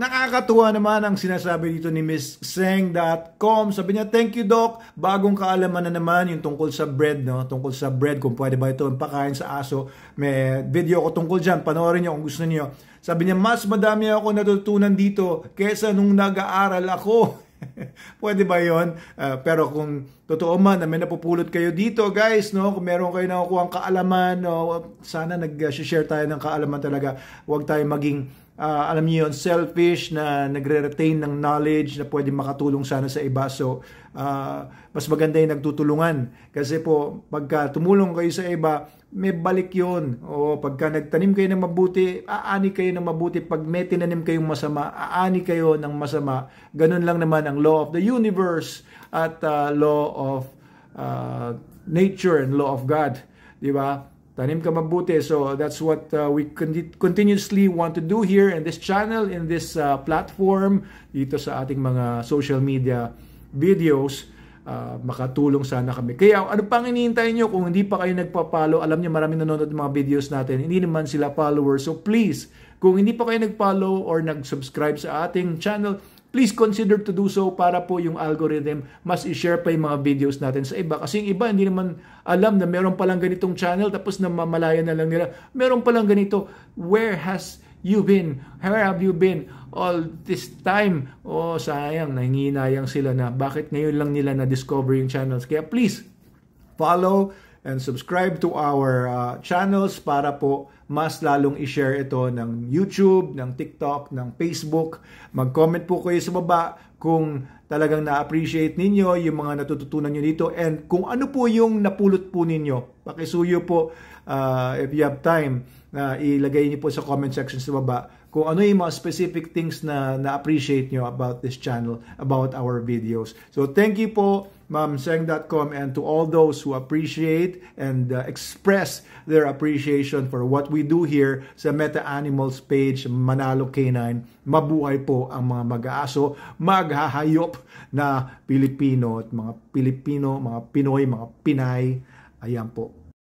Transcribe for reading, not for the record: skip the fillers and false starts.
nakakatuwa naman ang sinasabi dito ni Miss Seng.com. Sabi niya, thank you Doc. Bagong kaalaman na naman yung tungkol sa bread, no? Tungkol sa bread, kung pwede ba ito pakain sa aso. May video ko tungkol dyan. Panoorin niyo kung gusto niyo. Sabi niya, mas madami ako natutunan dito kesa nung nag-aaral ako. Pwede ba yon? Pero kung totoo man na may napupulot kayo dito, guys, no? Kung meron kayo nakukuha ang kaalaman, no? Sana nag-share tayo ng kaalaman talaga. Huwag tayo maging alam niyo yun, selfish na nagre-retain ng knowledge na pwede makatulong sana sa iba. So, mas maganda yung nagtutulungan. Kasi po, pagka tumulong kayo sa iba, may balik yun. O pagka nagtanim kayo ng mabuti, aani kayo ng mabuti. Pag may tinanim kayong masama, aani kayo ng masama. Ganun lang naman ang law of the universe at law of nature and law of God. Di ba? Tanim ka mabuti. So that's what we continuously want to do here in this channel, in this platform, dito sa ating mga social media videos. Makatulong sana kami. Kaya ano pang hinihintay nyo kung hindi pa kayo nagpa-follow? Alam niyo maraming nanonood ng mga videos natin. Hindi naman sila followers. So please, kung hindi pa kayo nag-follow or nag-subscribe sa ating channel, please consider to do so para po yung algorithm mas i-share pa yung mga videos natin sa iba. Kasi yung iba hindi naman alam na meron palang ganitong channel tapos namamalaya na lang nila. Meron palang ganito. Where has you been? Where have you been all this time? Oh, sayang. Nanginayang sila na bakit ngayon lang nila na-discover yung channels. Kaya please, follow and subscribe to our channels para po mas lalong i-share ito ng YouTube, ng TikTok, ng Facebook. Mag-comment po kayo sa baba kung talagang na-appreciate ninyo yung mga natututunan nyo dito and kung ano po yung napulot po ninyo. Pakisuyo po if you have time na ilagay niyo po sa comment section sa baba kung ano yung mga specific things na na-appreciate nyo about this channel, about our videos. So thank you po, Ma'am Seng.com, and to all those who appreciate and express their appreciation for what we do here sa Meta Animals page, Manalo Canine. Mabuhay po ang mga mag-aaso, maghahayop na Pilipino at mga Pilipino, mga Pinoy, mga Pinay. Ayan po.